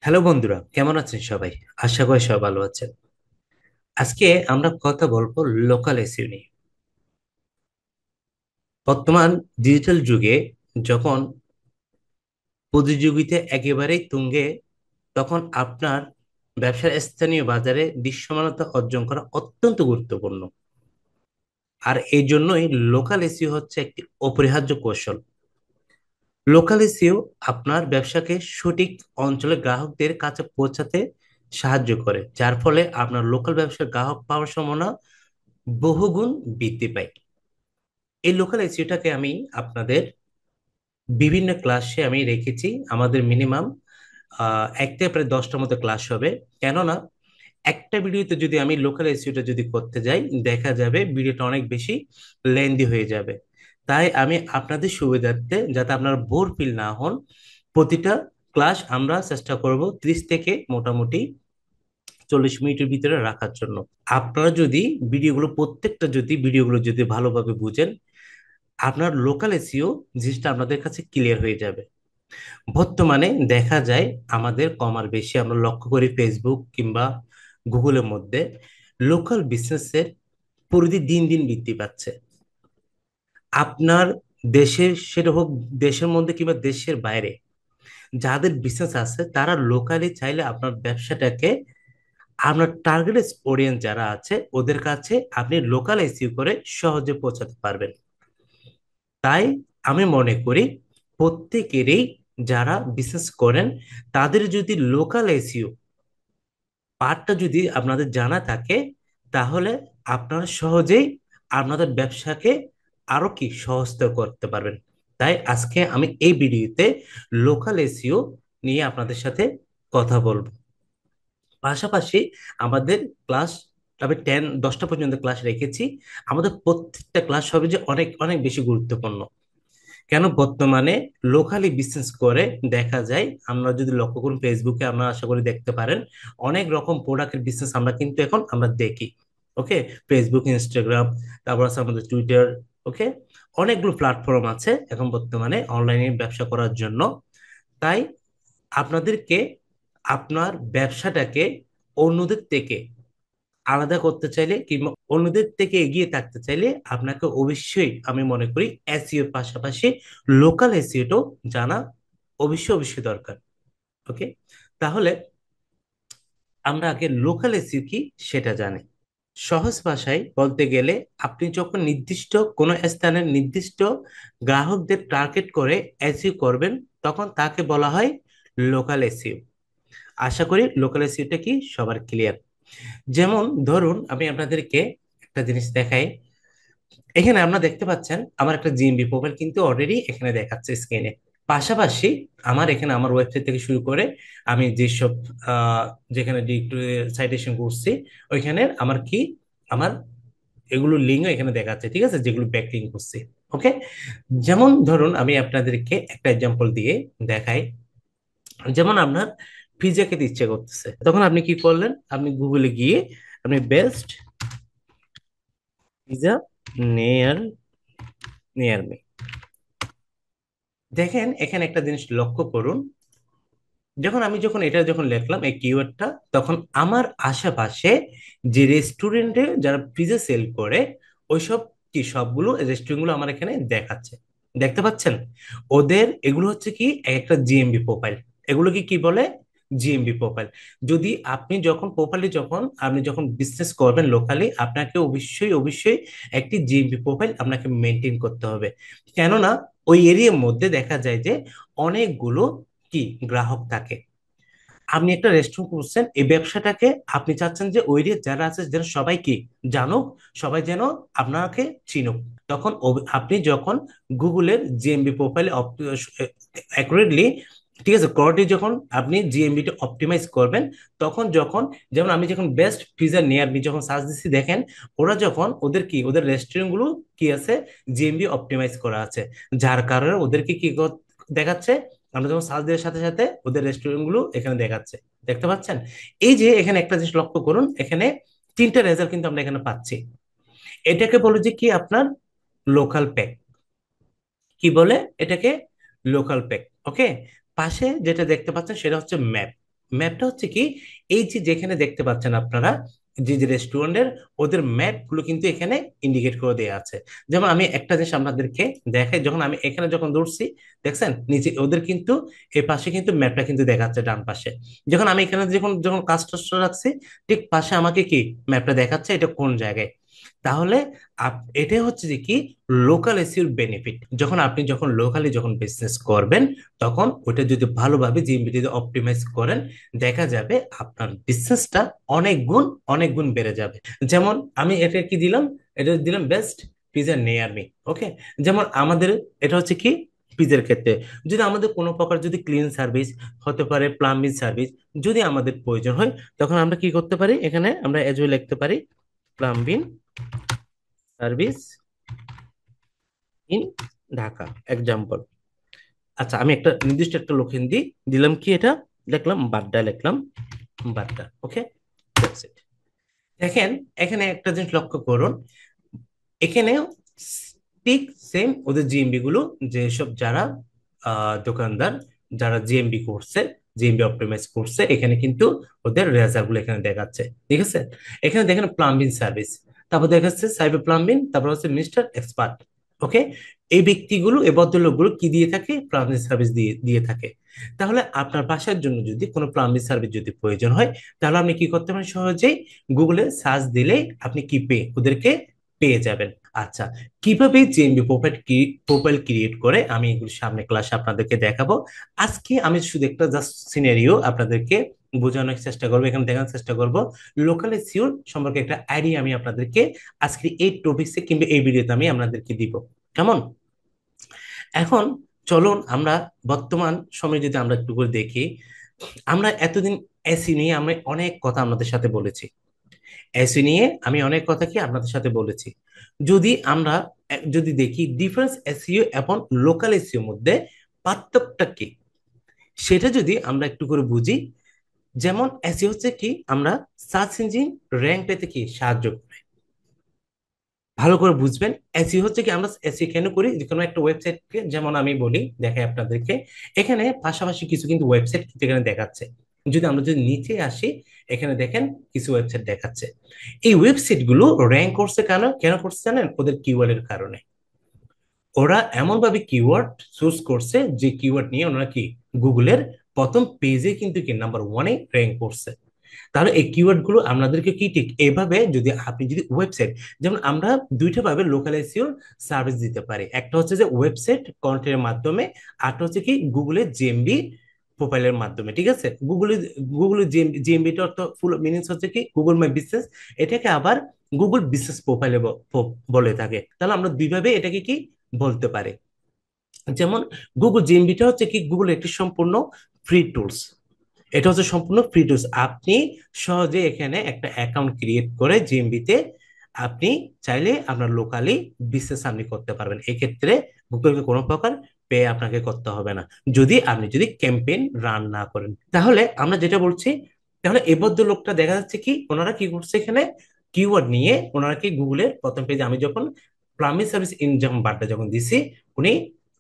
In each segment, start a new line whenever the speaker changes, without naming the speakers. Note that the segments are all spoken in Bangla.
হ্যালো বন্ধুরা, কেমন আছেন সবাই? আশা করি সবাই ভালো আছেন। আজকে আমরা কথা বলবো লোকাল এসইও নিয়ে। বর্তমান ডিজিটাল যুগে যখন প্রতিযোগিতা একেবারেই তুঙ্গে, তখন আপনার ব্যবসার স্থানীয় বাজারে দৃশ্যমানতা অর্জন করা অত্যন্ত গুরুত্বপূর্ণ। আর এই জন্যই লোকাল এসইও হচ্ছে একটি অপরিহার্য কৌশল। লোকাল এসইও আপনার ব্যবসাকে সঠিক অঞ্চলে গ্রাহকদের কাছে পৌঁছাতে সাহায্য করে, যার ফলে আপনার লোকাল ব্যবসার গ্রাহক পাওয়ার সম্ভাবনা বহুগুণ বৃদ্ধি পায়। এই লোকাল এসইওটাকে আমি আপনাদের বিভিন্ন ক্লাসে আমি রেখেছি। আমাদের মিনিমাম একটা প্রায় 10টার মতো ক্লাস হবে। কেননা একটা ভিডিওতে যদি আমি লোকাল এসইওটা যদি করতে যাই, দেখা যাবে ভিডিওটা অনেক বেশি লেন্দি হয়ে যাবে। তাই আমি আপনাদের সুবিধার্থে, যাতে আপনারা বোর ফিল না হন, প্রতিটা ক্লাস আমরা চেষ্টা করব 30 থেকে মোটামুটি 40 মিনিটের ভিতরে রাখার জন্য। আপনারা যদি প্রত্যেকটা যদি ভিডিওগুলো যদি ভালোভাবে বুঝেন, আপনার লোকাল এসইও জিনিসটা আপনাদের কাছে ক্লিয়ার হয়ে যাবে। বর্তমানে দেখা যায় আমাদের কম আর বেশি আমরা লক্ষ্য করি ফেসবুক কিংবা গুগলের মধ্যে লোকাল বিজনেসের পরিধি দিন দিন বৃদ্ধি পাচ্ছে। আপনার দেশের, সেটা হোক দেশের মধ্যে কিংবা দেশের বাইরে, যাদের বিজনেস আছে তারা লোকালি চাইলে আপনার ব্যবসাটাকে, আপনার টার্গেট অডিয়েন্স যারা আছে ওদের কাছে আপনি লোকাল এসইও করে সহজে পৌঁছাতে পারবেন। তাই আমি মনে করি প্রত্যেকেরই, যারা বিজনেস করেন, তাদের যদি লোকাল এসইও পার্টটা যদি আপনাদের জানা থাকে, তাহলে আপনারা সহজেই আপনাদের ব্যবসাকে আরো কি সহজতর করতে পারবেন। তাই আজকে আমি এই ভিডিওতে লোকাল এসইও নিয়ে আপনাদের সাথে কথা বলবো। পাশাপাশি আমাদের ক্লাস, তবে 10টা পর্যন্ত ক্লাস রেখেছি। আমাদের প্রত্যেকটা ক্লাস হবে যে অনেক অনেক বেশি গুরুত্বপূর্ণ। কেন বর্তমানে লোকালি বিজনেস করে দেখা যায়, আমরা যদি লক্ষ্য করুন ফেসবুকে, আমরা আশা করি দেখতে পারেন অনেক রকম প্রোডাক্টের বিজনেস আমরা কিন্তু এখন আমরা দেখি। ওকে, ফেসবুক, ইনস্টাগ্রাম, তারপর আছে আমাদের টুইটার। ওকে, অনেকগুলো প্ল্যাটফর্ম আছে এখন বর্তমানে অনলাইনে ব্যবসা করার জন্য। তাই আপনাদেরকে আপনার ব্যবসাটাকে অন্যদের থেকে আলাদা করতে চাইলে কিংবা অন্যদের থেকে এগিয়ে থাকতে চাইলে আপনাকে অবশ্যই আমি মনে করি এসইওর পাশাপাশি লোকাল এসইওটাও জানা অবশ্যই অবশ্যই দরকার। ওকে, তাহলে আমরা আগে লোকাল এসইও কি সেটা জানি। সহজ ভাষায় বলতে গেলে, আপনি যখন নির্দিষ্ট কোনো স্থানের নির্দিষ্ট গ্রাহকদের টার্গেট করে এসইও করবেন, তখন তাকে বলা হয় লোকাল এসইও। আশা করি লোকাল এসইওটা কি সবার ক্লিয়ার। যেমন ধরুন আমি আপনাদেরকে একটা জিনিস দেখাই। এখানে আপনারা দেখতে পাচ্ছেন আমার একটা জিএমবি প্রোফাইল কিন্তু অলরেডি এখানে দেখাচ্ছে স্ক্রিনে। পাশাপাশি আমার এখানে আমার ওয়েবসাইট থেকে শুরু করে আমি যেসব আহ, যেখানে সাইটেশন করছি, ওইখানে আমার কি, আমার এগুলো লিঙ্কও এখানে দেখাচ্ছে, ঠিক আছে, যেগুলো ব্যাক লিঙ্ক করছি। ওকে, যেমন ধরুন আমি আপনাদেরকে একটা এক্সাম্পল দিয়ে দেখাই। যেমন আপনার পিৎজা খেতে ইচ্ছে করতেছে, তখন আপনি কি করলেন, আপনি গুগলে গিয়ে আপনি best pizza near near me, দেখেন এখানে একটা জিনিস লক্ষ্য করুন। যখন এটা যখন লিখলাম এই কিওয়ার্ডটা, তখন আমার আশেপাশে যে রেস্টুরেন্টে যারা পিৎজা সেল করে, ওইসব কি সবগুলো রেস্টুরেন্ট গুলো আমার এখানে দেখাচ্ছে। দেখতে পাচ্ছেন? ওদের এগুলো হচ্ছে কি একটা জিএমবি প্রোফাইল। এগুলো কি কি বলে? GMB profile. যদি আপনি যখন প্রোফাইলে যখন আপনি যখন বিজনেস করবেন লোকালি, আপনাকে অবশ্যই অবশ্যই একটি জিএমবি প্রোফাইল আপনাকে মেনটেন করতে হবে। কেননা ওই এরিয়ার মধ্যে দেখা যায় যে অনেকগুলো কি গ্রাহক থাকে। আপনি একটা রেস্টুরেন্ট করছেন, এই ব্যবসাটাকে আপনি চাচ্ছেন যে ওই এরিয়ার যারা আছে যেন সবাই কি জানুক, সবাই যেন আপনাকে চিনুক। তখন আপনি যখন গুগলের জিএমবি প্রোফাইলে অ্যাকুরেটলি, ঠিক আছে, কোয়ালিটি যখন আপনি জিএমবিটা অপটিমাইজ করবেন, তখন যখন, যেমন আমি যখন বেস্ট পিজা নিয়ার মি যখন সার্চ দিচ্ছি, দেখেন ওরা যখন ওদের কি ওদের রেস্টুরেন্ট গুলো কি আছে, জিএমবি অপটিমাইজ করা আছে, যার কারণে ওদেরকে কি দেখাচ্ছে, আমরা যখন সার্চ দেওয়ার সাথে সাথে ওদের রেস্টুরেন্ট গুলো এখানে দেখাচ্ছে। দেখতে পাচ্ছেন? এই যে এখানে একটা জিনিস লক্ষ্য করুন, এখানে তিনটা রেজাল্ট কিন্তু আমরা এখানে পাচ্ছি। এটাকে বলে যে কি আপনার লোকাল প্যাক। কি বলে এটাকে? Local pack. ওকে, পাশে যেটা দেখতে পাচ্ছেন সেটা হচ্ছে ম্যাপ। ম্যাপটা হচ্ছে কি, এই যে যেখানে দেখতে পাচ্ছেন আপনারা, যে যে রেস্টুরেন্টের ওদের ম্যাপ গুলো কিন্তু এখানে ইন্ডিকেট করে দেওয়া আছে। যেমন আমি একটা জিনিস আপনাদেরকে দেখাই, যখন আমি এখানে যখন দৌড়ছি, দেখছেন নিচে ওদের কিন্তু এই পাশে কিন্তু ম্যাপটা কিন্তু দেখাচ্ছে ডান পাশে। যখন আমি এখানে যখন যখন কাজটা রাখছি, ঠিক পাশে আমাকে কি ম্যাপটা দেখাচ্ছে এটা কোন জায়গায়। তাহলে এটা হচ্ছে যে কি লোকাল এসিওর বেনিফিট। যখন আপনি যখন লোকালি যখন বিজনেস করবেন, তখন ওটা যদি ভালোভাবে জিএমপি যদি অপটিমাইজ করেন, দেখা যাবে আপনার বিজনেসটা অনেক গুণ অনেক গুণ বেড়ে যাবে। যেমন আমি এটা কি দিলাম, এটা দিলাম বেস্ট পিজা নিয়ার মি। ওকে, যেমন আমাদের এটা হচ্ছে কি পিজের ক্ষেত্রে, যদি আমাদের কোনো প্রকার যদি ক্লিন সার্ভিস হতে পারে, প্লাম্বিং সার্ভিস যদি আমাদের প্রয়োজন হয়, তখন আমরা কি করতে পারি, এখানে আমরা এজ ওয়েল লিখতে পারি plumbing service in Dhaka example. আচ্ছা, আমি একটা নির্দিষ্ট একটা লোকেশন দিলাম কি, এটা লিখলাম বাড্ডা, লিখলাম বাড্ডা। ওকে, দ্যাটস ইট। দেখেন এখানে একটা জিনিস লক্ষ্য করুন, এখানে ঠিক সেম ওদের জিএমবি গুলো, যেসব যারা দোকানদার যারা জিএমবি করছে, জিএমবি অপটিমাইজ করছে, এখানে কিন্তু ওদের রেজাল্ট গুলো এখানে দেখাচ্ছে। ঠিক আছে, এখানে দেখেন প্লাম্বিং সার্ভিস, তারপর দেখাচ্ছে সাইবার প্লাম্বিং, তারপর হচ্ছে মিস্টার এক্সপার্ট। ওকে, এই ব্যক্তিগুলো এই ভদ্রলোকগুলো কি দিয়ে থাকে, প্লাম্বিং সার্ভিস দিয়ে দিয়ে থাকে। তাহলে আপনার বাসার জন্য যদি কোনো প্লাম্বিং সার্ভিস যদি প্রয়োজন হয়, তাহলে আপনি কি করতে পারেন, সহজেই গুগলে সার্চ দিলেই আপনি কি পেয়ে ওদেরকে পেয়ে যাবেন। আচ্ছা, কিভাবে জিএমবি প্রোফাইল ক্রিয়েট করে আমি এগুলো সামনে ক্লাসে আপনাদেরকে দেখাবো। আজকে আমি শুধু একটা জাস্ট সিনারিও আপনাদেরকে বোঝানোর চেষ্টা করবো, এখানে দেখানোর চেষ্টা করব। লোকাল এসইও সম্পর্কে একটা আইডিয়া আমি আপনাদেরকে আজকে এই টপিকসে কিংবা এই ভিডিওতে আমি আপনাদেরকে দিব। কেমন? এখন চলুন আমরা বর্তমান সময়ে যদি আমরা একটু করে দেখি, আমরা এতদিন এসি নিয়ে আমরা অনেক কথা আপনাদের সাথে বলেছি। এসি নিয়ে আমি অনেক কথা কি আপনাদের সাথে বলেছি। যদি আমরা যদি দেখি ডিফারেন্স এসইও এবং লোকাল এসইও মধ্যে পার্থক্যটা কি, সেটা যদি আমরা একটু করে বুঝি। যেমন এসইও হচ্ছে কি, আমরা সার্চ ইঞ্জিন র্যাঙ্ক পেতে কি সাহায্য করে, ভালো করে বুঝবেন। এসইও হচ্ছে কি, আমরা এসইও কেন করি, যে কোনো একটা ওয়েবসাইটকে যেমন আমি বলি দেখাই আপনাদেরকে, এখানে পাশাপাশি কিছু কিন্তু ওয়েবসাইট কিন্তু এখানে দেখাচ্ছে। যদি আমরা যদি নিচে আসি, এখানে দেখেন কিছু ওয়েবসাইট দেখাচ্ছে। এই ওয়েবসাইট গুলো র্যাঙ্ক করছে কেন কেন করছে জানেন? ওদের কিওয়ার্ডের কারণে। ওরা এমন ভাবে কিওয়ার্ড চুজ করছে, যে কিওয়ার্ড নিয়ে ওনারা কি গুগলের প্রথম পেজে কিন্তু কি নাম্বার ওয়ানে র্যাঙ্ক করছে। তাহলে এই কিওয়ার্ড গুলো আমাদেরকে কি ঠিক এভাবে, যদি আপনি যদি ওয়েবসাইট, যেমন আমরা দুইটা ভাবে লোকাল এসইও সার্ভিস দিতে পারি, একটা হচ্ছে যে ওয়েবসাইট কন্টেন্টের মাধ্যমে, আরটা হচ্ছে কি গুগলের জিএমবি প্রোফাইলের মাধ্যমে। ঠিক আছে, গুগলের জিএমবিটা অর্থ ফুল মিনিংস হচ্ছে কি গুগল মাই বিজনেস, এটাকে আবার গুগল বিজনেস প্রোফাইলে বলে থাকে। তাহলে আমরা দুইভাবে এটাকে কি বলতে পারি। যেমন গুগল জিএমবিটা হচ্ছে কি গুগল একটি সম্পূর্ণ ফ্রি টুলস, এটা হচ্ছে সম্পূর্ণ ফ্রি টুলস। আপনি সহজে এখানে একটা অ্যাকাউন্ট ক্রিয়েট করে জিএমবিতে আপনি চাইলে আপনার লোকালি বিজনেস আপনি করতে পারবেন। এক্ষেত্রে গুগলকে কোনো প্রকার পে আপনাকে করতে হবে না, যদি আপনি যদি ক্যাম্পেইন রান না করেন। তাহলে আমরা যেটা বলছি, তাহলে এই লোকটা দেখা যাচ্ছে কি ওনারা কি করছে, এখানে কিওয়ার্ড নিয়ে ওনারা কি গুগলের প্রথম পেজে, আমি যখন প্লাম্বিং সার্ভিস ইন যখন বারটা যখন দিছি, উনি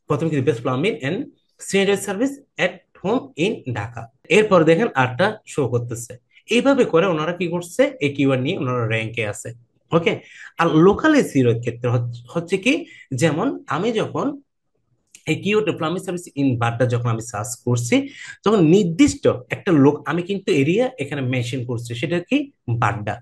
প্রথম কি best plumbing and sanitary service at home in Dhaka, এরপর দেখেন আটটা শো করতেছে। এইভাবে করে ওনারা কি করছে, এই কিওয়ার্ড নিয়ে ওনারা র্যাঙ্কে আছে। ওকে, আর লোকাল এসইও এর ক্ষেত্রে হচ্ছে কি, যেমন আমি যখন এই কিওয়ার্ড প্লাম্বিং সার্ভিস ইন বারটা যখন আমি সার্চ করছি, তখন নির্দিষ্ট একটা লোক আমি কিন্তু এরিয়া এখানে মেনশন করছি, সেটা কি বাড্ডা।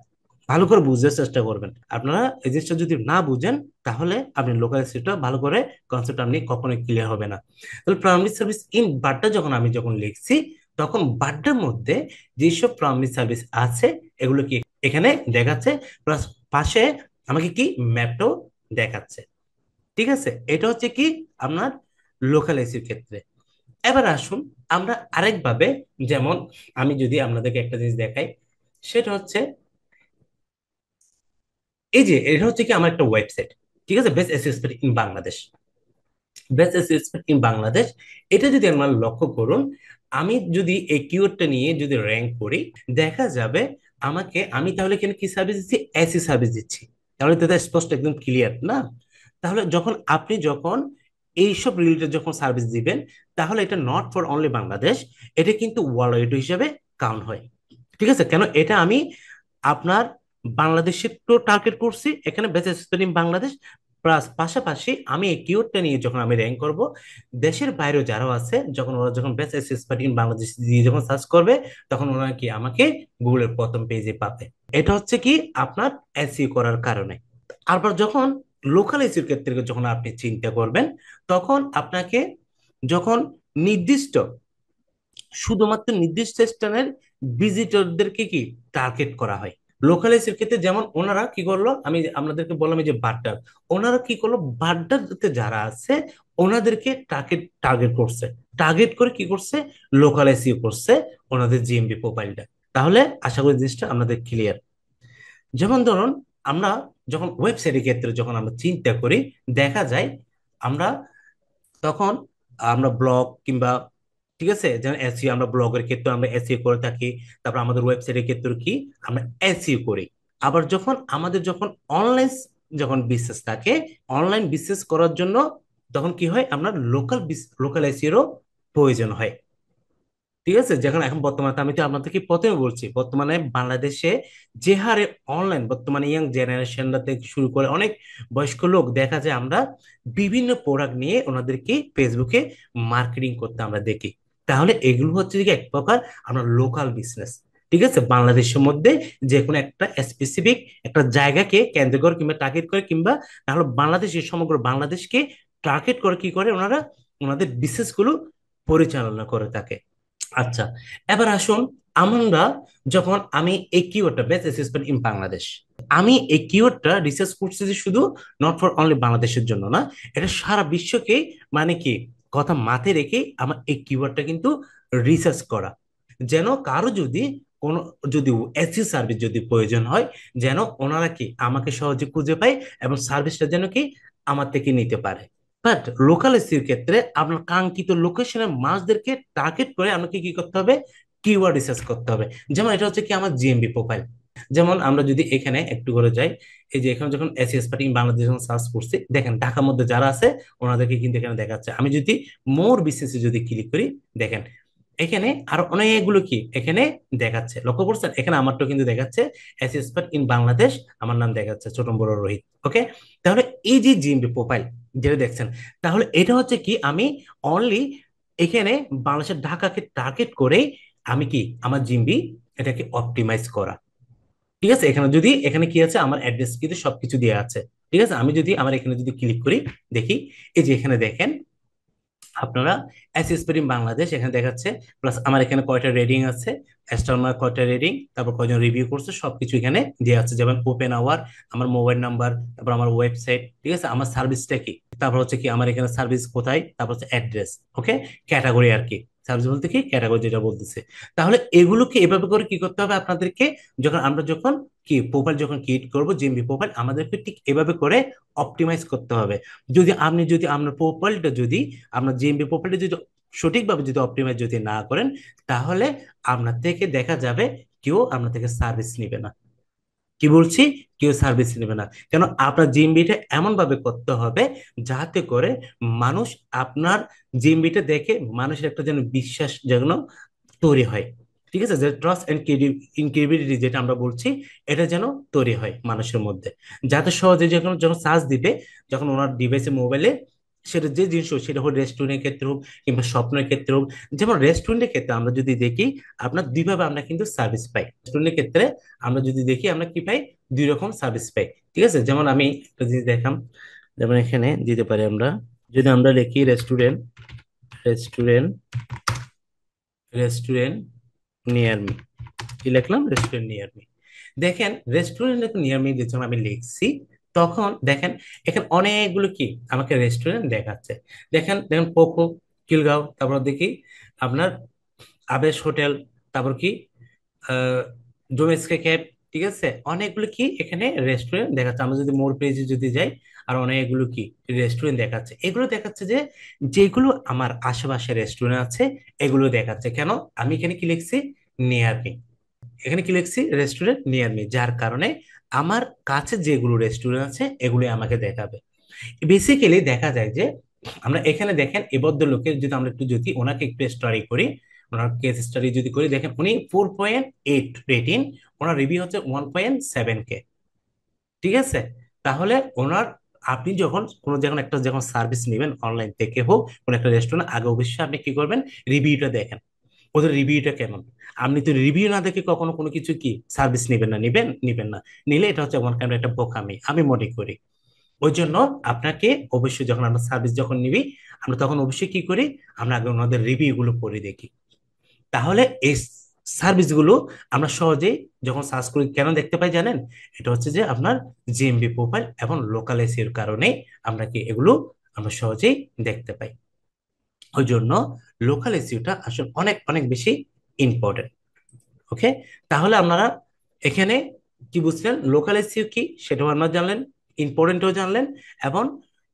ভালো করে বুঝতে চেষ্টা করবেন। আপনারা এই জিনিসটা যদি না বুঝেন, তাহলে আপনি লোকাল এসইওটা ভালো করে কনসেপ্ট আপনি কখনোই ক্লিয়ার হবে না। তাহলে প্রাইমারি সার্ভিস ইন বাড্ডা যখন আমি যখন লিখছি, তখন বাড্ডার মধ্যে যেসব প্রাইমারি সার্ভিস আছে এগুলো কি এখানে দেখাচ্ছে, প্লাস পাশে আমাকে কি ম্যাপটাও দেখাচ্ছে। ঠিক আছে, এটা হচ্ছে কি আপনার লোকাল এসির ক্ষেত্রে। এবার আসুন আমরা আরেকভাবে, যেমন আমি যদি আপনাদেরকে একটা জিনিস দেখাই, সেটা হচ্ছে এই যে এটা হচ্ছে কি আমার একটা ওয়েবসাইট। ঠিক আছে, best assessment in Bangladesh, best assessment in Bangladesh. এটা যদি আমরা লক্ষ্য করুন, আমি যদি এই কিওয়ার্ডটা নিয়ে যদি র্যাঙ্ক করি, দেখা যাবে আমাকে, আমি তাহলে কেন কি সার্ভিস দিচ্ছি, এসি সার্ভিস দিচ্ছি। তাহলে তো এটা স্পষ্ট একদম ক্লিয়ার না? তাহলে যখন আপনি যখন এইসব রিলেটেড যখন সার্ভিস দিবেন, তাহলে এটা নট ফর অনলি বাংলাদেশ, এটা কিন্তু ওয়ার্ল্ড ওয়াইড হিসেবে কাউন্ট হয়। ঠিক আছে, কেন এটা আমি আপনার বাংলাদেশে তো টার্গেট করছি, এখানে বেসিস স্পেলিং বাংলাদেশ প্লাস পাশাপাশি আমি এই কিওয়ার্ডটা নিয়ে যখন আমি র্যাঙ্ক করব, দেশের বাইরেও যারা আছে যখন ওরা যখন বেসিস স্পেলিং বাংলাদেশ দিয়ে যখন সার্চ করবে, তখন ওরা কি আমাকে গুগলের প্রথম পেজে পাবে। এটা হচ্ছে কি আপনার এসইও করার কারণে। আবার যখন লোকাল এসইওর ক্ষেত্রে যখন আপনি চিন্তা করবেন, তখন আপনাকে যখন নির্দিষ্ট শুধুমাত্র নির্দিষ্ট স্থানের ভিজিটরদেরকে কি টার্গেট করা হয়। লোকাল এসির ক্ষেত্রে যেমন ওনারা কি করলো, আমি আপনাদেরকে বললাম এই যে বাড্ডার, ওনারা কি করলো, বাড্ডাতে যারা আছে ওনাদেরকে টার্গেট টার্গেট করছে, টার্গেট করে কি করছে, লোকাল এসিও করছে ওনাদের জিএমবি প্রোফাইলটা। তাহলে আশা করি জিনিসটা আপনাদের ক্লিয়ার। যেমন ধরুন আমরা যখন ওয়েবসাইটের ক্ষেত্রে যখন আমরা চিন্তা করি, দেখা যায় আমরা তখন আমরা ব্লগ কিংবা, ঠিক আছে, যেমন এসইও, আমরা ব্লগের ক্ষেত্রে আমরা এসইও করে থাকি। তারপর আমাদের ওয়েবসাইটের ক্ষেত্রে কি আমরা এসইও করি। আবার যখন আমাদের যখন অনলাইন যখন বিজনেস থাকে, অনলাইন বিজনেস করার জন্য তখন কি হয়, আমরা লোকাল লোকাল এসইও প্রয়োজন হয়। ঠিক আছে, যখন এখন বর্তমানে আমি তো আপনাদেরকে প্রথমে বলছি, বর্তমানে বাংলাদেশে যে হারে অনলাইন, বর্তমানে ইয়াং জেনারেশনরা থেকে শুরু করে অনেক বয়স্ক লোক দেখা যায় আমরা বিভিন্ন প্রোডাক্ট নিয়ে ওনাদেরকে ফেসবুকে মার্কেটিং করতে আমরা দেখি। তাহলে এগুলো হচ্ছে কি এক প্রকার আমরা লোকাল বিজনেস। ঠিক আছে, বাংলাদেশের মধ্যে যে কোনো একটা স্পেসিফিক একটা জায়গাকে কেন্দ্র করে কিংবা টার্গেট করে, কিংবা তাহলে বাংলাদেশের সমগ্র বাংলাদেশকে টার্গেট করে কি করে ওনারা ওনাদের বিজনেস গুলো পরিচালনা করে থাকে। আচ্ছা, এবার আসুন আমরা যখন আমি এই কিওয়ার্ডটা বেস্ট অ্যাসেসমেন্ট ইন বাংলাদেশ, আমি এই কিওয়ার্ডটা রিসার্চ করছি যে শুধু নট ফর অনলি বাংলাদেশের জন্য না, এটা সারা বিশ্বকে, মানে কি কথা মাথায় রেখে আমার এই কিওয়ার্ডটা কিন্তু রিসার্চ করা, যেন কারো যদি কোনো যদি এসি সার্ভিস যদি প্রয়োজন হয়, যেন ওনারা কি আমাকে সহজে খুঁজে পায় এবং সার্ভিসটা যেন কি আমার থেকে নিতে পারে। বাট লোকাল এসির ক্ষেত্রে আপনার কাঙ্ক্ষিত লোকেশনের মাছদেরকে টার্গেট করে আমাকে কি করতে হবে, কিওয়ার্ড রিসার্চ করতে হবে। যেমন এটা হচ্ছে কি আমার জিএমবি প্রোফাইল। যেমন আমরা যদি এখানে একটু করে যাই, এই যে এখানে যখন এসিএস পার্টি বাংলাদেশ যখন সার্চ করছি, দেখেন ঢাকার মধ্যে যারা আছে ওনাদেরকে কিন্তু এখানে দেখাচ্ছে। আমি যদি মোর বিসিএস যদি ক্লিক করি, দেখেন এখানে আরো অনেকগুলো কি এখানে দেখাচ্ছে, লক্ষ্য করছেন, এখানে আমারটা কিন্তু দেখাচ্ছে এস এক্সপার্ট ইন বাংলাদেশ, আমার নাম দেখাচ্ছে ছোট বড় রোহিত। ওকে, তাহলে এই যে জিএমবি প্রোফাইল যেটা দেখছেন, তাহলে এটা হচ্ছে কি আমি অনলি এখানে বাংলাদেশের ঢাকাকে টার্গেট করে আমি কি আমার জিএমবি এটাকে অপটিমাইজ করা। ঠিক আছে, এখানে যদি এখানে কি আছে, আমার অ্যাড্রেস কিন্তু সবকিছু দেওয়া আছে। ঠিক আছে, আমি যদি আমার এখানে যদি ক্লিক করি, দেখি এই যে এখানে দেখেন আপনারা অ্যাসেস করি বাংলাদেশ এখানে দেখাচ্ছে, প্লাস আমার এখানে কয়টা রেটিং আছে, স্টার মার্ক কয়টা রেটিং, তারপর কয়জন রিভিউ করছে, সবকিছু এখানে দেওয়া আছে। যেমন ওপেন আওয়ার, আমার মোবাইল নাম্বার, তারপর আমার ওয়েবসাইট, ঠিক আছে, আমার সার্ভিসটা কি, তারপর হচ্ছে কি আমার এখানে সার্ভিস কোথায়, তারপর হচ্ছে অ্যাড্রেস। ওকে, ক্যাটাগরি আর কি, সার্ভিস বলতে কি ক্যাটাগরি যেটা বলতেছে। তাহলে এগুলোকে এভাবে করে কি করতে হবে আপনাদেরকে, যখন আমরা যখন কি প্রোফাইল যখন ক্রিয়েট করবো জিএমবি প্রোফাইল, আমাদেরকে ঠিক এভাবে করে অপটিমাইজ করতে হবে। যদি আপনি যদি আপনার প্রোফাইলটা যদি আপনার জিএমবি প্রোফাইলটা যদি সঠিকভাবে যদি অপটিমাইজ যদি না করেন, তাহলে আপনার থেকে দেখা যাবে কেউ আপনার থেকে সার্ভিস নেবে না। কি বলছি, কেউ সার্ভিস নেবে না। কেন, আপনার জিএমবিটা এমন ভাবে করতে হবে যাতে করে মানুষ আপনার জিএমবিটা দেখে মানুষের একটা যেন বিশ্বাস যেন তৈরি হয়। ঠিক আছে, যে ট্রাস্ট এন্ড ইনক্রেডিবিলিটি যেটা আমরা বলছি, এটা যেন তৈরি হয় মানুষের মধ্যে, যাতে সহজে যখন যখন সার্চ দিবে, যখন ওনার ডিভাইসে মোবাইলে সেটা যে জিনিস হোক, সেটা হোক রেস্টুরেন্টের ক্ষেত্রে হোক কিংবা স্বপ্নের ক্ষেত্রে হোক। যেমন রেস্টুরেন্টের ক্ষেত্রে আমরা যদি দেখি, আপনার দুইভাবে আমরা কিন্তু সার্ভিস পাই। রেস্টুরেন্টের ক্ষেত্রে আমরা যদি দেখি আমরা কি পাই, দুই রকম সার্ভিস পাই। ঠিক আছে, যেমন আমি একটা জিনিস দেখাম, যেমন এখানে দিতে পারি আমরা, যদি আমরা লিখি restaurant, restaurant, restaurant near me, কি লিখলাম, রেস্টুরেন্ট নিয়ার মি। দেখেন রেস্টুরেন্ট নিয়ার মি যখন আমি লিখছি, তখন দেখেন এখানে অনেকগুলো কি আমাকে রেস্টুরেন্ট দেখাচ্ছে। দেখেন দেখেন পোকো, কিলগাঁও, তারপর দেখি আপনার আবেশ হোটেল, তারপর কি ডোমেস্টিক ক্যাব। ঠিক আছে, অনেকগুলো কি এখানে রেস্টুরেন্ট দেখাচ্ছে। আমরা যদি মোর পেজে যদি যাই, আর অনেকগুলো কি রেস্টুরেন্ট দেখাচ্ছে। এগুলো দেখাচ্ছে যে যেগুলো আমার আশেপাশে রেস্টুরেন্ট আছে এগুলো দেখাচ্ছে। কেন, আমি এখানে কি লিখছি, নিয়ার মি, এখানে কি লিখছি, রেস্টুরেন্ট নিয়ার মি, যার কারণে আমার কাছে যেগুলো রেস্টুরেন্ট আছে এগুলো আমাকে দেখাবে। বেসিক্যালি দেখা যায় যে আমরা এখানে দেখেন এই ভদ্রলোকের যদি আমরা একটু যদি ওনাকে একটু স্টাডি করি, ওনার কেস স্টাডি যদি করি, দেখেন উনি 4.8 রেটিং, ওনার রিভিউ হচ্ছে 1.7K। ঠিক আছে? তাহলে ওনার, আপনি যখন কোনো যখন একটা যখন সার্ভিস নেবেন অনলাইন থেকে হোক কোনো একটা রেস্টুরেন্ট, আগে অবশ্যই আপনি কি করবেন, রিভিউটা দেখেন, ওদের রিভিউটা কেমন। আপনি তো রিভিউ না দেখে কখনো কোনো কিছু কি সার্ভিস নেবেন না, নিবেন না। নিলে এটা হচ্ছে এমন কাইন্ড একটা বোকামি আমি মনে করি। ওই জন্য আপনাকে অবশ্যই যখন আমরা সার্ভিস যখন নিবি, আমরা তখন অবশ্যই কি করি, আমরা আগে ওনাদের রিভিউ গুলো পড়ে দেখি। তাহলে এই সার্ভিসগুলো আমরা সহজেই যখন সার্চ করি কেন দেখতে পাই জানেন? এটা হচ্ছে যে আপনার জিএমবি প্রোফাইল এবং লোকাল এসির কারণে আমরা কি এগুলো আমরা সহজেই দেখতে পাই। ওই জন্য লোকাল এসিওটা আসলে অনেক অনেক বেশি ইম্পর্টেন্ট। ওকে, তাহলে আপনারা এখানে কি বুঝলেন, লোকাল এসইও কি সেটাও আপনারা জানলেন, ইম্পর্টেন্টও জানলেন, এবং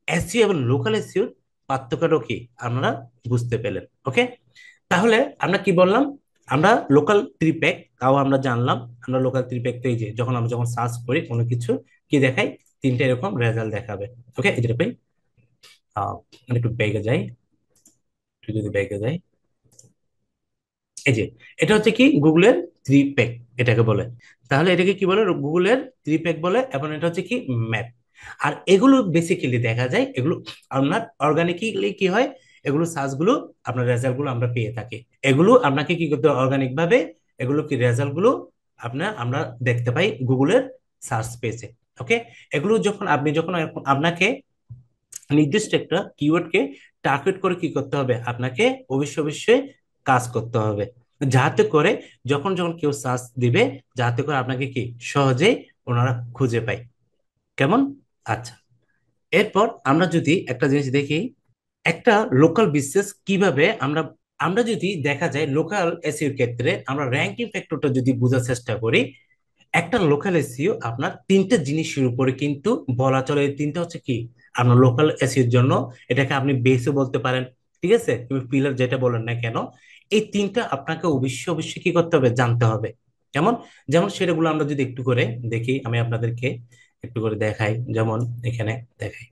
এসইও এবং লোকাল এসইওর পার্থক্যটাও কি আপনারা বুঝতে পেলেন। ওকে, তাহলে আমরা কি বললাম, আমরা লোকাল ত্রিপেক তাও আমরা জানলাম। আমরা লোকাল ত্রিপেক তো এই যে যখন আমরা যখন সার্চ করি কোনো কিছু কি দেখাই, তিনটা এরকম রেজাল্ট দেখাবে। ওকে, এই যে ভাই আমি একটু ব্যাগে যাই, একটু যদি ব্যাগে যাই, এই যে এটা হচ্ছে কি গুগলের থ্রি প্যাক এটাকে বলে। তাহলে এটাকে কি বলে, গুগলের থ্রি প্যাক বলে, এবং এটা হচ্ছে কি ম্যাপ। আর এগুলো বেসিক্যালি দেখা যায় এগুলো আপনার অর্গানিকলি কি হয়, এগুলো সার্চ গুলো আপনার রেজাল্ট গুলো আমরা পেয়ে থাকি। এগুলো আপনাকে কি করতে হবে অর্গানিক ভাবে, এগুলো কি রেজাল্ট গুলো আপনার আমরা দেখতে পাই গুগলের সার্চ পেজে। ওকে, এগুলো যখন আপনি যখন আপনাকে নির্দিষ্ট একটা কিওয়ার্ডকে টার্গেট করে কি করতে হবে, আপনাকে অবশ্যই অবশ্যই কাজ করতে হবে, যাতে করে যখন যখন কেউ সার্চ দিবে, যাতে করে আপনাকে কি সহজেই ওনারা খুঁজে পায়। কেমন? আচ্ছা, এরপর আমরা যদি একটা জিনিস দেখি, একটা লোকাল বিজনেস কিভাবে আমরা, আমরা যদি দেখা যায় লোকাল এসইওর ক্ষেত্রে আমরা র্যাঙ্কিং ফ্যাক্টরটা যদি বোঝার চেষ্টা করি, একটা লোকাল এসইও আপনার তিনটা জিনিসের উপরে কিন্তু বলা চলে। এই তিনটা হচ্ছে কি আপনার লোকাল এসইওর জন্য, এটাকে আপনি বেসও বলতে পারেন, ঠিক আছে, তুমি পিলার যেটা বলেন না কেন, এই তিনটা আপনাকে অবশ্যই অবশ্যই কি করতে হবে, জানতে হবে। কেমন? যেমন সেটাগুলো আমরা যদি একটু করে দেখি, আমি আপনাদেরকে একটু করে দেখাই, যেমন এখানে দেখাই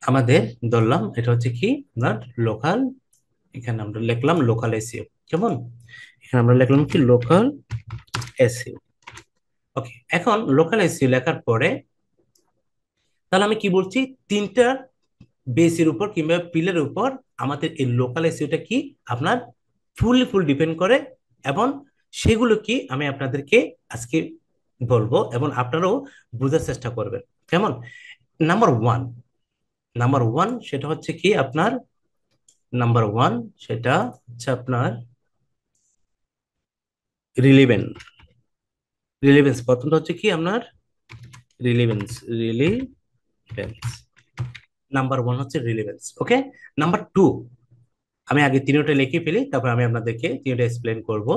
আমাদের, ধরলাম এটা হচ্ছে কি আপনার লোকাল, এখানে আমরা লিখলাম লোকাল এসইও। কেমন? এখানে আমরা লিখলাম কি লোকাল এসইও। ওকে, এখন লোকাল এসইও লেখার পরে তাহলে আমি কি বলছি, তিনটা বেসের উপর কিংবা পিলের উপর আমাদের এই লোকাল এসইওটা কি আপনার ফুল ডিপেন্ড করে, এবং সেগুলো কি আমি আপনাদেরকে আজকে বলবো, এবং আপনারাও বোঝার চেষ্টা করবেন। কেমন? নাম্বার ওয়ান, নাম্বার ওয়ান সেটা হচ্ছে কি আপনার, নাম্বার ওয়ান সেটা হচ্ছে আপনার রিলিভেন্ট, রিলিভেন্স। প্রথমটা হচ্ছে কি আপনার রিলিভেন্স, রিলিভেন্স, নাম্বার ওয়ান হচ্ছে রিলিভেন্স। ওকে, নাম্বার টু, আমি আগে তিনটা লিখে ফেলি, তারপর আমি আপনাদেরকে তিনটা এক্সপ্লেন করব,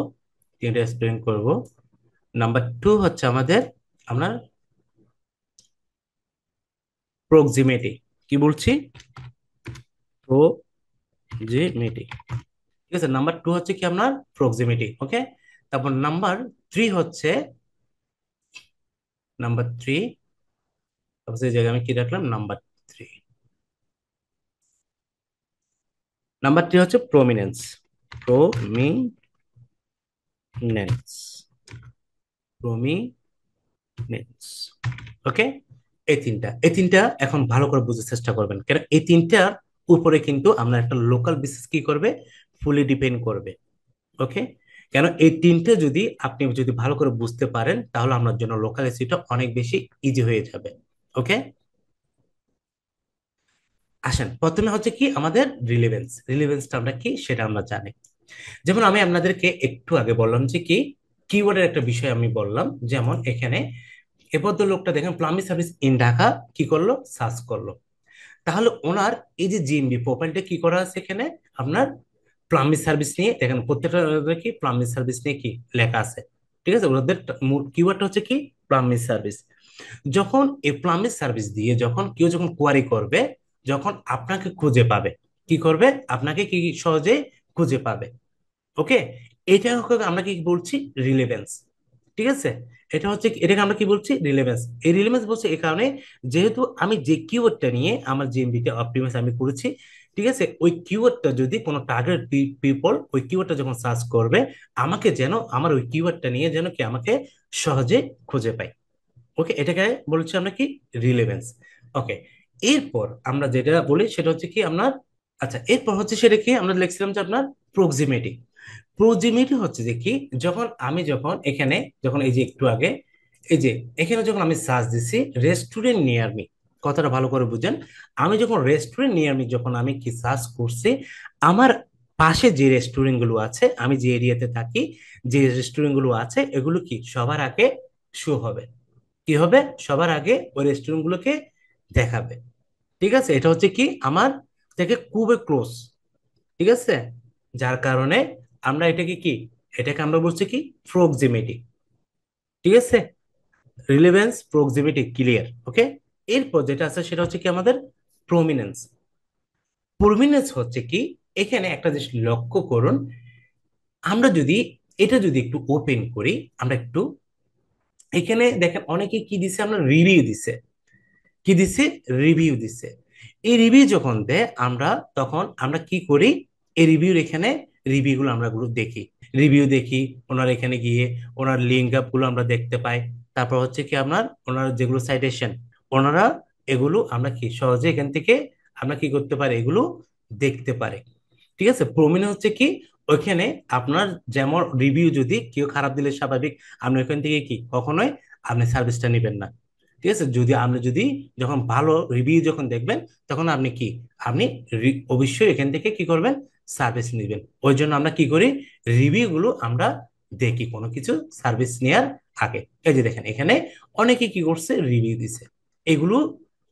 তিনটা এক্সপ্লেন করব। নাম্বার টু হচ্ছে আমাদের আপনার প্রক্সিমিটি। কি বলছি? প্রক্সিমিটি। ঠিক আছে, নাম্বার টু হচ্ছে কি আপনার প্রক্সিমিটি। ওকে, তারপর নাম্বার থ্রি হচ্ছে, নাম্বার থ্রি, তারপর সেই জায়গায় আমি কি রাখলাম, নাম্বার থ্রি, নাম্বার থ্রি হচ্ছে প্রমিনেন্স, প্রমিনেন্স, প্রমিনেন্স। ওকে, এই তিনটা এখন ভালো করে বুঝার চেষ্টা করবেন, কেন এই তিনটার উপরে কিন্তু আমরা একটা লোকাল বিজনেস কি করবে, ফুলি ডিপেন্ড করবে। ওকে, কেন এই তিনটে যদি আপনি যদি ভালো করে বুঝতে পারেন, তাহলে আপনার জন্য লোকাল এসিটা অনেক বেশি ইজি হয়ে যাবে। ওকে, আসেন প্রথমে হচ্ছে কি আমাদের রিলেভেন্স, রিলেভেন্সটা আমরা কি সেটা আমরা জানি। যেমন আমি আপনাদেরকে একটু আগে বললাম যে কি কিওয়ার্ডের একটা বিষয় আমি বললাম, যেমন এখানে এ ভদ্রলোকটা দেখেন প্লাম্বিং সার্ভিস ইন ঢাকা কি করলো, সার্চ করলো। তাহলে ওনার এই যে জিএমবি প্রোফাইলটা কি করা আছে এখানে আপনার প্লাম্বিং সার্ভিস নিয়ে, দেখেন প্রত্যেকটা ওদের কি প্লাম্বিং সার্ভিস নিয়ে কি লেখা আছে। ঠিক আছে, ওদের কিওয়ার্ডটা হচ্ছে কি প্লাম্বিং সার্ভিস। যখন এই প্লাম্বিং সার্ভিস দিয়ে যখন কেউ যখন কোয়ারি করবে, যখন আপনাকে খুঁজে পাবে, কি করবে, আপনাকে কি সহজে খুঁজে পাবে। ওকে, এটা হচ্ছে আমরা কি বলছি, রিলেভেন্স। ঠিক আছে, এটা হচ্ছে এটাকে আমরা কি বলছি, রিলেভেন্স। এই রিলেভেন্স বলছে এই কারণে, যেহেতু আমি যে কিওয়ার্ডটা নিয়ে আমার জিএমবিতে অপটিমাইজ আমি করেছি, ঠিক আছে, ওই কিওয়ার্ডটা যদি কোনো টার্গেট পিপল ওই কিওয়ার্ডটা যখন সার্চ করবে, আমাকে যেন আমার ওই কিওয়ার্ডটা নিয়ে যেন কি আমাকে সহজে খুঁজে পায়। ওকে, এটাকে বলছি আমরা কি, রিলেভেন্স। ওকে, এরপর আমরা যেটা বলি সেটা হচ্ছে কি আপনার, আচ্ছা এরপর হচ্ছে সেটা কি আমরা লিখছিলাম যে আপনার প্রক্সিমিটি। প্রক্সিমিটি হচ্ছে যে কি, যখন এখানে, যখন এই যে একটু আগে, এই যে এখানে যখন আমি সার্চ দিছি রেস্টুরেন্ট নিয়ার মি, কথাটা ভালো করে বুঝেন। আমি যখন রেস্টুরেন্ট নিয়ার মি যখন আমি কি সার্চ করছি, আমার পাশে যে রেস্টুরেন্ট গুলো আছে, আমি যে এরিয়াতে থাকি, যে রেস্টুরেন্ট গুলো আছে, এগুলো কি সবার আগে শো হবে, কি হবে, সবার আগে ওই রেস্টুরেন্ট গুলোকে দেখাবে। ঠিক আছে, এটা হচ্ছে কি আমার থেকে খুবই ক্লোজ। ঠিক আছে, যার কারণে আমরা এটাকে কি, এটাকে আমরা বলছি কি, প্রক্সিমিটি। ঠিক আছে, রিলেভেন্স, প্রক্সিমিটি, ক্লিয়ার। ওকে, এরপর যেটা আছে সেটা হচ্ছে কি আমাদের প্রমিনেন্স। প্রমিনেন্স হচ্ছে কি, এখানে একটা জিনিস লক্ষ্য করুন, আমরা যদি এটা যদি একটু ওপেন করি, আমরা একটু এখানে দেখেন অনেকে কি দিছে, আমরা রিভিউ দিছে, কি দিছে, রিভিউ দিছে। এই রিভিউ যখন দেয় আমরা, তখন আমরা কি করি, এই রিভিউর এখানে রিভিউগুলো আমরা গুলো দেখি, রিভিউ দেখি, ওনার এখানে গিয়ে ওনার লিঙ্ক আপ গুলো আমরা দেখতে পাই। তারপর হচ্ছে কি আপনার ওনার যেগুলো সাইটেশন, ওনারা এগুলো আমরা কি সহজে এখান থেকে আমরা কি করতে পারি, এগুলো দেখতে পারি। ঠিক আছে, প্রমিনে হচ্ছে কি, ওইখানে আপনার যেমন রিভিউ যদি কেউ খারাপ দিলে স্বাভাবিক, আপনি ওইখান থেকে কি কখনোই আপনি সার্ভিসটা নেবেন না। ঠিক আছে, যদি আপনি যদি যখন ভালো রিভিউ যখন দেখবেন, তখন আপনি কি, আপনি অবশ্যই এখান থেকে কি করবেন, সার্ভিস নেবেন। ওই জন্য আমরা কি করি, রিভিউ গুলো আমরা দেখি কোনো কিছু সার্ভিস নেওয়ার আগে। এই যে দেখেন এখানে অনেকে কি করছে, রিভিউ দিছে। এগুলো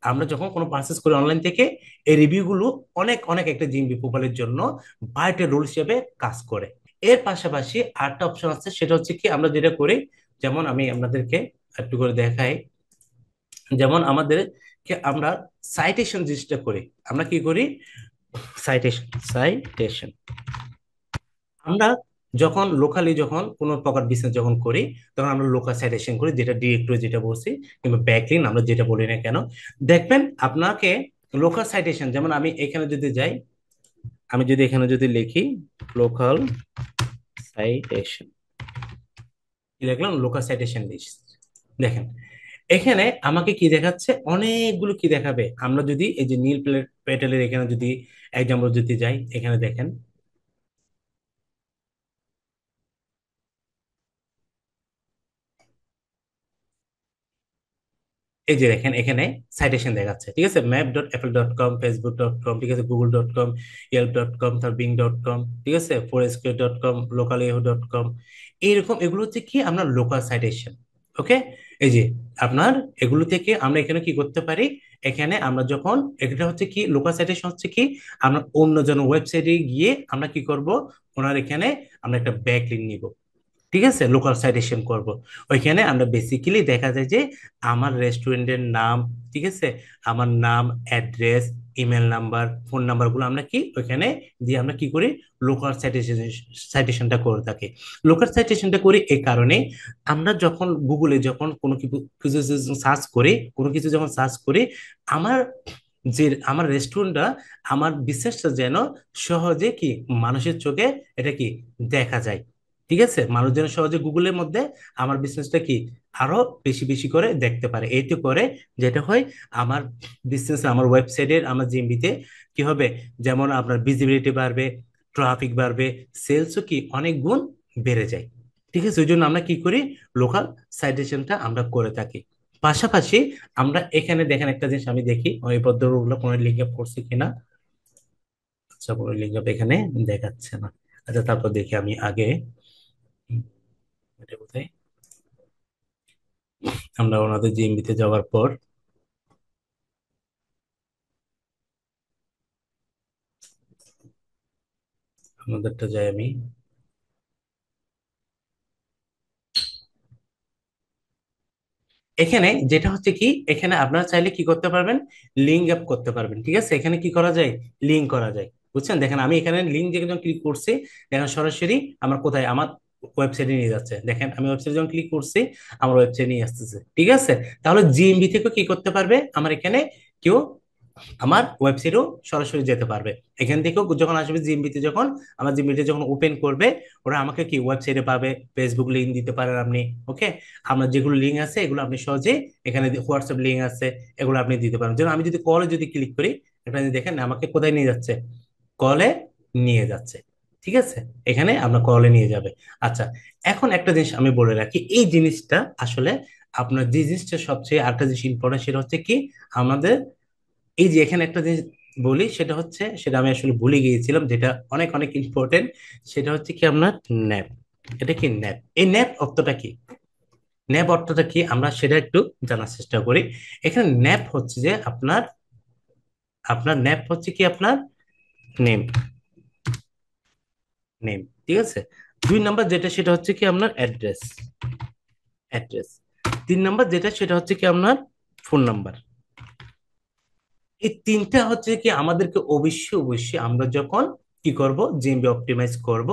আমরা যখন কোনো পারচেস করি অনলাইন থেকে, এই রিভিউ গুলো অনেক অনেক একটা জিএমবি প্রোফাইলের জন্য বায়োটের রোল হিসেবে কাজ করে। এর পাশাপাশি আরেকটা অপশন আছে, সেটা হচ্ছে কি আমরা যেটা করি, যেমন আমি আপনাদেরকে একটু করে দেখাই, যেমন আমাদের আমরা সাইটেশন জিনিসটা করি, আমরা কি করি, সাইটেশন, সাইটেশন আমরা যখন লোকালি যখন কোনো প্রকার বিজনেস যখন করি, তখন আমরা লোকাল সাইটেশন করি, যেটা ডিরেক্টরি যেটা বলছি, কিংবা ব্যাকলিন আমরা যেটা বলি না কেন, দেখবেন আপনাকে লোকাল সাইটেশন, যেমন আমি এখানে যদি যাই, আমি যদি এখানে যদি লিখি লোকাল সাইটেশন, কি লিখলাম, লোকাল সাইটেশন লিস্ট, দেখেন এখানে আমাকে কি দেখাচ্ছে, অনেকগুলো কি দেখাবে। আমরা যদি এই যে নীল পেটেলের এখানে যদি এক্সাম্পল যদি যাই, এখানে দেখেন, এই যে দেখেন এখানে সাইটেশন দেখাচ্ছে, ঠিক আছে, map.apple.com, facebook.com, ঠিক আছে, google.com, yelp.com, তার bing.com, ঠিক আছে, foursquare.com, localyahoo.com, এইরকম এগুলো হচ্ছে কি আমরা লোকাল সাইটেশন। ওকে, এই যে আপনার এগুলো থেকে আমরা এখানে কি করতে পারি, এখানে আমরা যখন, এটা হচ্ছে কি লোকাল সাইটেশন হচ্ছে কি, আমরা অন্য জন ওয়েবসাইটে গিয়ে আমরা কি করব, ওনার এখানে আমরা একটা ব্যাকলিংক নিব। ঠিক আছে, লোকাল সাইটেশন করব, ওইখানে আমরা বেসিক্যালি দেখা যায় যে আমার রেস্টুরেন্টের নাম, ঠিক আছে, আমার নাম, address, email number, phone number গুলো আমরা কি ওইখানে দিয়ে আমরা কি করি, লোকাল সাইটেশন, সাইটেশনটা করে থাকি। লোকাল সাইটেশনটা করি এই কারণে, আমরা যখন গুগলে যখন কোনো কিছু কিছু সার্চ করি, কোনো কিছু যখন সার্চ করি, আমার যে আমার রেস্টুরেন্টটা, আমার বিজনেসটা যেন সহজে কি মানুষের চোখে এটা কি দেখা যায়। ঠিক আছে, মানুষ যেন সহজে গুগলের মধ্যে আমার বিজনেসটা কি আরো বেশি বেশি করে দেখতে পারে। এতে করে যেটা হয়, আমার বিজনেস, আমার ওয়েবসাইটের, আমার জিএমবিতে কি হবে, যেমন আপনার ভিজিবিলিটি বাড়বে, ট্রাফিক বাড়বে, সেলসও কি অনেক গুণ বেড়ে যায়। ঠিক আছে, ওই জন্য আমরা কি করি, লোকাল সাইটেশনটা আমরা করে থাকি। পাশাপাশি আমরা এখানে দেখেন একটা জিনিস আমি দেখি, ওই ভদ্রলোকগুলো কোনো লিঙ্ক আপ করছে কিনা। আচ্ছা, কোনো লিঙ্ক আপ এখানে দেখাচ্ছে না। আচ্ছা, তারপর দেখি আমি আগে, এটা কোথায়, আমরা ওনাদের জিএমবিতে যাওয়ার পর আমাদেরটা যাই আমি, এখানে যেটা হচ্ছে কি, এখানে আপনারা চাইলে কি করতে পারবেন, লিঙ্ক আপ করতে পারবেন। ঠিক আছে, এখানে কি করা যায়, লিঙ্ক করা যায়। বুঝছেন, দেখেন আমি এখানে লিঙ্ক যেখানে ক্লিক করছি, দেখেন সরাসরি আমার কোথায়, আমার ওয়েবসাইটে নিয়ে যাচ্ছে। দেখেন আমি ওয়েবসাইটে যখন ক্লিক করছি আমার ওয়েবসাইটে নিয়ে আসতেছে, ঠিক আছে। তাহলে জিএমবি থেকেও কি করতে পারবে আমার এখানে কেউ আমার ওয়েবসাইটেও সরাসরি যেতে পারবে। এখান থেকেও যখন আসবে জিএমবিতে, যখন আমার জিএমবিতে যখন ওপেন করবে, ওরা আমাকে কি ওয়েবসাইটে পাবে, ফেসবুক লিংক দিতে পারেন আপনি। ওকে, আমার যেগুলো লিঙ্ক আছে এগুলো আপনি সহজে এখানে, হোয়াটসঅ্যাপ লিঙ্ক আছে এগুলো আপনি দিতে পারেন। যেমন আমি যদি কলে যদি ক্লিক করি, এখানে দেখেন আমাকে কোথায় নিয়ে যাচ্ছে, কলে নিয়ে যাচ্ছে, ঠিক আছে। এখানে আপনার কলে নিয়ে যাবে। আচ্ছা, এখন একটা জিনিস আমি বলে রাখি, এই জিনিসটা আসলে আপনার যে জিনিসটা সবচেয়ে আরেকটা জিনিস ইম্পর্টেন্ট, সেটা হচ্ছে কি আমাদের এই যে এখানে একটা জিনিস বলি, সেটা হচ্ছে, সেটা আমি আসলে ভুলে গিয়েছিলাম, যেটা অনেক অনেক ইম্পর্টেন্ট। সেটা হচ্ছে কি আপনার ন্যাপ। এটা কি ন্যাপ, এই ন্যাপ অর্থটা কি, ন্যাপ অর্থটা কি আমরা সেটা একটু জানার চেষ্টা করি। এখানে ন্যাপ হচ্ছে যে আপনার, আপনার ন্যাপ হচ্ছে কি আপনার নেম, নেম, ঠিক আছে। দুই নাম্বার যেটা সেটা হচ্ছে কি আপনার অ্যাড্রেস, অ্যাড্রেস। তিন নাম্বার যেটা সেটা হচ্ছে কি আপনার ফোন নাম্বার। এই তিনটা হচ্ছে কি আমাদেরকে অবশ্যই অবশ্যই আমরা যখন কি করব, জিএমবি অপটিমাইজ করব,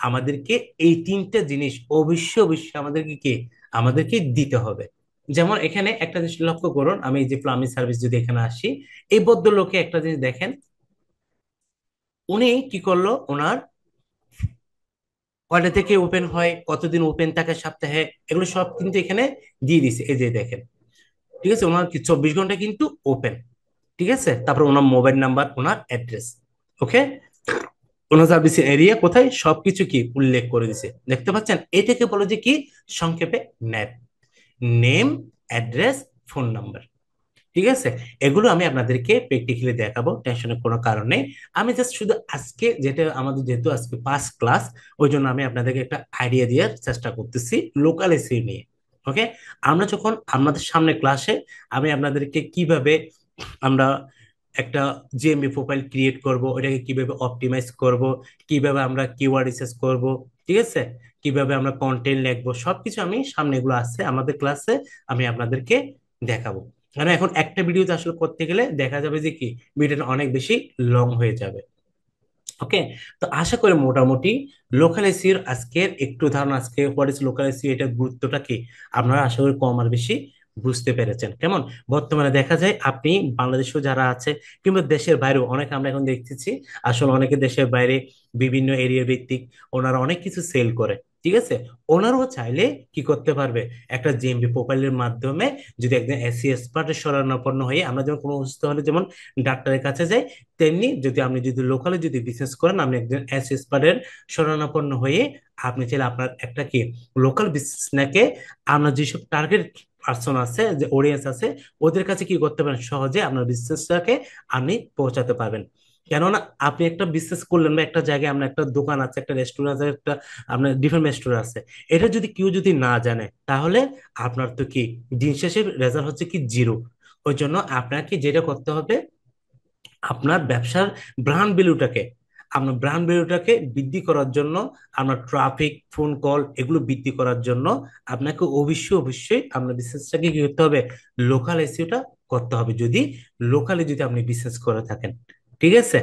আমাদেরকে এই তিনটা জিনিস অবশ্যই অবশ্যই আমাদেরকে কি, আমাদেরকে দিতে হবে। যেমন এখানে একটা জিনিস লক্ষ্য করুন, আমি এই যে প্লাম্বিং সার্ভিস যদি এখানে আসি, এই ভদ্রলোকে একটা জিনিস দেখেন, উনি কি করলো, ওনার কয়টা থেকে ওপেন হয়, কতদিন ওপেন থাকে সপ্তাহে, এগুলো সব কিন্তু এখানে দিয়ে দিছে, এই যে দেখেন, ঠিক আছে। ওনার কি 24 ঘন্টা কিন্তু ওপেন, ঠিক আছে। তারপর ওনার মোবাইল নাম্বার, ওনার অ্যাড্রেস, ওকে, ওনার সার্ভিস এরিয়া কোথায়, সবকিছু কি উল্লেখ করে দিছে, দেখতে পাচ্ছেন। এটাকে বলে যে কি সংক্ষেপে nap, name, address, phone number, ঠিক আছে। এগুলো আমি আপনাদেরকে প্র্যাকটিক্যালি দেখাবো, টেনশনের কোনো কারণ নেই। আমি জাস্ট শুধু আজকে যেটা আমাদের, যেহেতু আজকে ফার্স্ট ক্লাস, ওই জন্য আমি আপনাদেরকে একটা আইডিয়া দেওয়ার চেষ্টা করতেছি লোকাল এসি নিয়ে। ওকে, আমরা যখন আমাদের সামনে ক্লাসে আমি আপনাদেরকে কিভাবে আমরা একটা জিএমবি প্রোফাইল ক্রিয়েট করব, ওটাকে কিভাবে অপটিমাইজ করব, কিভাবে আমরা কিওয়ার্ড রিসার্চ করব, ঠিক আছে, কিভাবে আমরা কন্টেন্ট লিখবো, সবকিছু আমি সামনে, এগুলো আছে আমাদের ক্লাসে, আমি আপনাদেরকে দেখাবো। কারণ এখন একটা ভিডিওতে আসলে করতে গেলে দেখা যাবে যে কি ভিডিওটা অনেক বেশি লং হয়ে যাবে। ওকে, তো আশা করি মোটামুটি লোকাল এসির আজকের একটু ধারণা, আজকে হোয়াট ইজ লোকাল এসি, এটার গুরুত্বটা কি আপনারা আশা করি কম আর বেশি বুঝতে পেরেছেন। কেমন, বর্তমানে দেখা যায় আপনি বাংলাদেশেও যারা আছে কিংবা দেশের বাইরেও অনেক, আমরা এখন দেখতেছি আসলে অনেকে দেশের বাইরে বিভিন্ন এরিয়া ভিত্তিক ওনারা অনেক কিছু সেল করে, ঠিক আছে। ওনারাও চাইলে কি করতে পারবে, একটা জিএমবি প্রোফাইলের মাধ্যমে যদি একজন এসি এক্সপার্টের শরণাপন্ন হয়ে, আমরা যেমন কোনো অসুস্থ হলে যেমন ডাক্তারের কাছে যাই, তেমনি যদি আপনি যদি লোকালে যদি বিজনেস করেন, আপনি একজন এক্সপার্টের শরণাপন্ন হয়ে আপনি চাইলে আপনার একটা কি লোকাল বিজনেসকে, আপনার যেসব টার্গেট পার্সন আছে, যে অডিয়েন্স আছে, ওদের কাছে কি করতে পারেন, সহজে আপনার বিজনেসটাকে আপনি পৌঁছাতে পারবেন। কেননা আপনি একটা বিজনেস করলেন, বা একটা জায়গায় আপনার একটা দোকান আছে, একটা রেস্টুরেন্ট আছে, একটা আপনার ডিফারেন্ট রেস্টুরেন্ট আছে, এটা যদি কেউ যদি না জানে, তাহলে আপনার তো কি দিন শেষে রেজাল্ট হচ্ছে কি জিরো। ওই জন্য আপনাকে যেটা করতে হবে, আপনার ব্যবসার ব্র্যান্ড ভ্যালুটাকে, আপনার ব্র্যান্ড ভ্যালুটাকে বৃদ্ধি করার জন্য, আপনার ট্রাফিক, ফোন কল এগুলো বৃদ্ধি করার জন্য আপনাকে অবশ্যই অবশ্যই আপনার বিজনেসটাকে কি করতে হবে, লোকাল এসিওটা করতে হবে, যদি লোকালি যদি আপনি বিজনেস করে থাকেন, ঠিক আছে।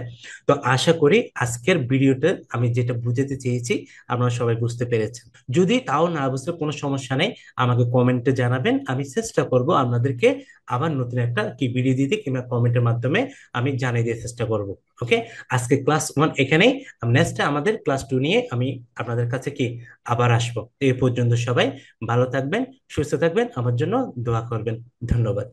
তো আশা করি আজকের ভিডিওতে আমি যেটা বুঝাতে চেয়েছি আপনারা সবাই বুঝতে পেরেছেন। যদি তাও না বুঝতে কোনো সমস্যা নেই, আমাকে কমেন্টে জানাবেন, আমি চেষ্টা করব আপনাদেরকে আবার নতুন একটা কি ভিডিও দিতে, কিংবা কমেন্টের মাধ্যমে আমি জানিয়ে দেওয়ার চেষ্টা করব। ওকে, আজকে ক্লাস 1 এখানেই, নেক্সট আমাদের ক্লাস 2 নিয়ে আমি আপনাদের কাছে কি আবার আসবো। এই পর্যন্ত সবাই ভালো থাকবেন, সুস্থ থাকবেন, আমার জন্য দোয়া করবেন। ধন্যবাদ।